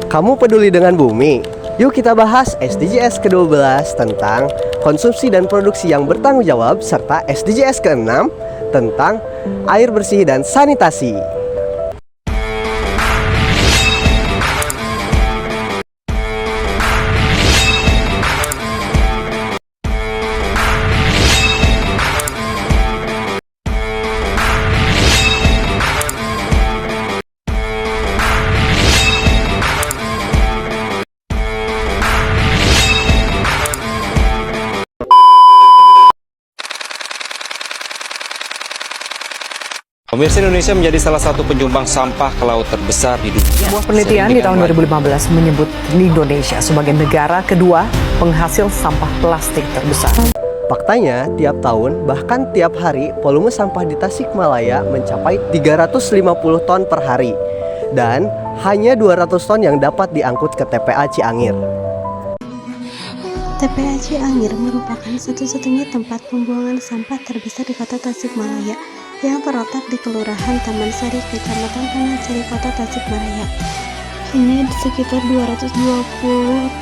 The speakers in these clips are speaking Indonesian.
Kamu peduli dengan bumi? Yuk kita bahas SDGs ke-12 tentang konsumsi dan produksi yang bertanggung jawab serta SDGs ke-6 tentang air bersih dan sanitasi. Pemirsa, Indonesia menjadi salah satu penyumbang sampah ke laut terbesar di dunia. Sebuah penelitian di tahun 2015 menyebut Indonesia sebagai negara kedua penghasil sampah plastik terbesar. Faktanya, tiap tahun, bahkan tiap hari, volume sampah di Tasikmalaya mencapai 350 ton per hari. Dan hanya 200 ton yang dapat diangkut ke TPA Ciangir. TPA Ciangir merupakan satu-satunya tempat pembuangan sampah terbesar di kota Tasikmalaya yang terletak di Kelurahan Taman Sari, Kecamatan Taman Sari, Kota Tasikmalaya. Hanya sekitar 220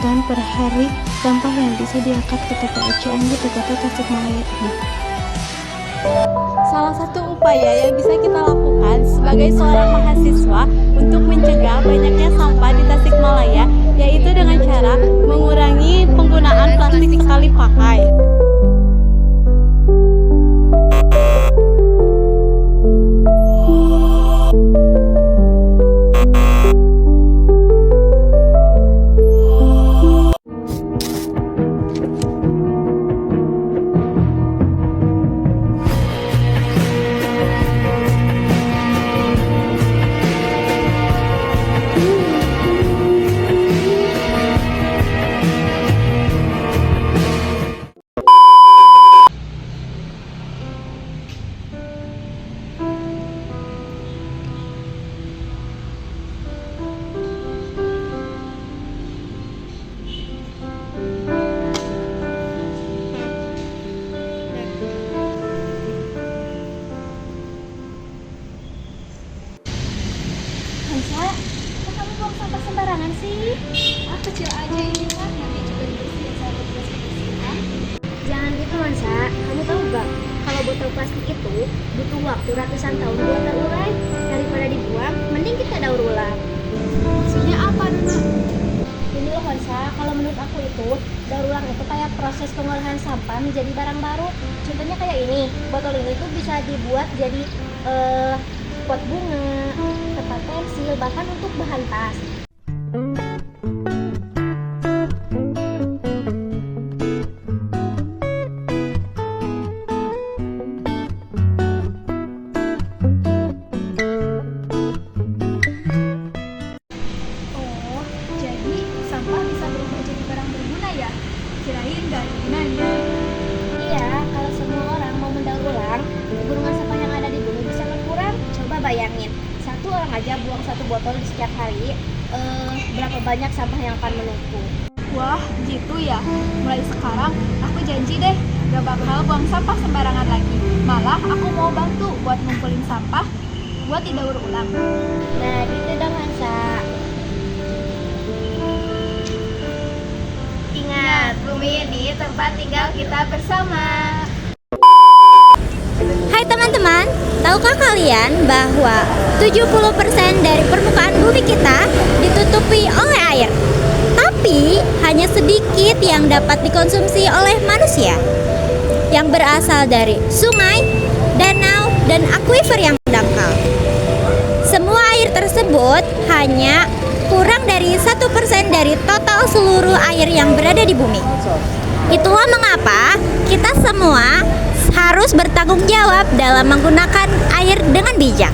ton per hari sampah yang bisa diangkat ke TPA Ciangir di Kota Tasikmalaya ini. Salah satu upaya yang bisa kita lakukan sebagai seorang mahasiswa untuk mencegah banyaknya sampah di Tasikmalaya yaitu dengan cara mengurangi penggunaan plastik sekali pakai. Hansa, kok kamu buang sampah sembarangan sih? Kecil aja ini kan, nanti juga dibersihin sama petugas kebersihan. Jangan gitu Hansa, kamu tahu gak? Kalau botol plastik itu butuh waktu ratusan tahun buat terurai. Daripada dibuang, mending kita daur ulang. Maksudnya apa, Nuna? Ini loh Hansa, kalau menurut aku itu daur ulang itu kayak proses pengolahan sampah menjadi barang baru. Contohnya kayak ini, botol ini tuh bisa dibuat jadi pot bunga, tempat pensil, bahkan untuk bahan tas. Oh, jadi sampah bisa berubah jadi barang berguna ya? Kirain gak ada gunanya. Iya, kalau semua orang mau mendaur ulang, gunungan sampah yang ada di bumi bisa berkurang. Coba bayangin, satu orang aja buang satu botol di setiap hari, berapa banyak sampah yang akan menumpuk. Wah, gitu ya. Mulai sekarang aku janji deh gak bakal buang sampah sembarangan lagi. Malah aku mau bantu buat ngumpulin sampah buat didaur ulang. Nah, gitu dong Hansa. Ingat, bumi ini tempat tinggal kita bersama. Hai teman-teman, tahukah kalian bahwa 70% dari permukaan bumi kita ditutupi oleh air? Tapi hanya sedikit yang dapat dikonsumsi oleh manusia, yang berasal dari sungai, danau, dan akuifer yang dangkal. Semua air tersebut hanya kurang dari 1% dari total seluruh air yang berada di bumi. Itulah mengapa kita semua harus bertanggung jawab dalam menggunakan air dengan bijak.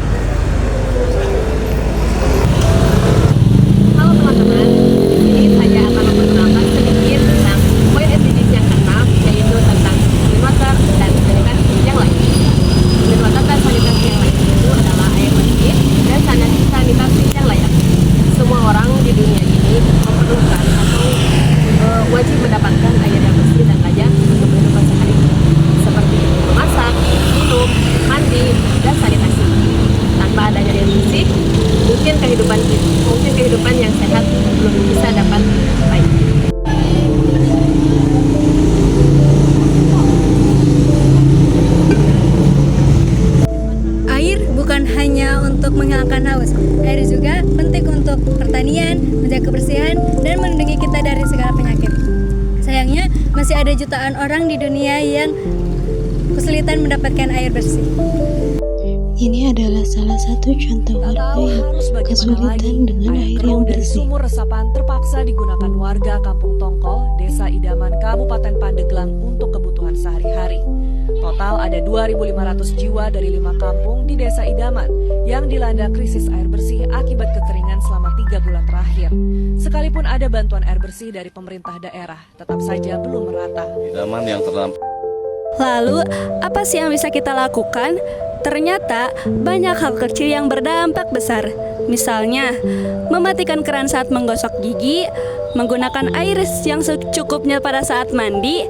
Halo teman-teman, di sini saya akan memperkenalkan sedikit tentang poin SDGs yang ke-6, yaitu tentang clean water dan sanitasi yang lain. Clean water dan sanitasi yang lain itu adalah air bersih dan sanitasi yang layak. Semua orang di dunia ini memerlukan atau wajib mendapatkan air yang bersih dan layak untuk kehidupan sehari-hari, seperti memasak, minum, mandi, dan sanitasi. masih ada jutaan orang di dunia yang kesulitan mendapatkan air bersih. Ini adalah salah satu contoh warga yang kesulitan dengan air yang dari bersih. sumur resapan terpaksa digunakan warga Kampung Tongkol, Desa Idaman, Kabupaten Pandeglang untuk kebutuhan sehari-hari. Total ada 2.500 jiwa dari 5 kampung di Desa Idaman yang dilanda krisis air bersih akibat kekeringan selama 3 bulan terakhir. Sekalipun ada bantuan air bersih dari pemerintah daerah, tetap saja belum merata. Idaman yang terdampak. Lalu, apa sih yang bisa kita lakukan? Ternyata banyak hal kecil yang berdampak besar. Misalnya, mematikan keran saat menggosok gigi, menggunakan air yang secukupnya pada saat mandi,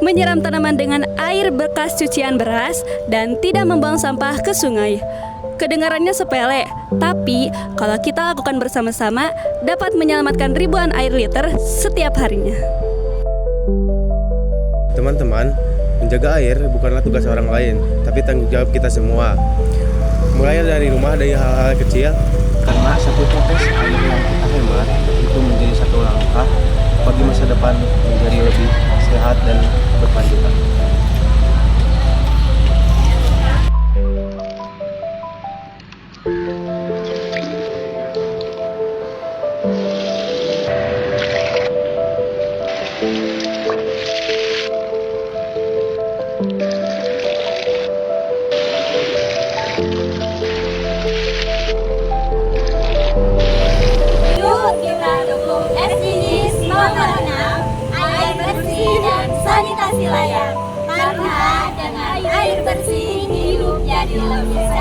menyiram tanaman dengan air bekas cucian beras, dan tidak membuang sampah ke sungai. Kedengarannya sepele, tapi kalau kita lakukan bersama-sama dapat menyelamatkan ribuan air liter setiap harinya. Teman-teman, menjaga air bukanlah tugas orang lain, tapi tanggung jawab kita semua. Mulai dari rumah, dari hal-hal kecil. Karena satu tetes air yang kita hemat itu menjadi satu langkah bagi masa depan menjadi lebih sehat dan berkelanjutan. Yuk kita dukung SDGs nomor 6, air bersih dan sanitasi layak. Karena dengan air bersih hidup jadi lebih sehat.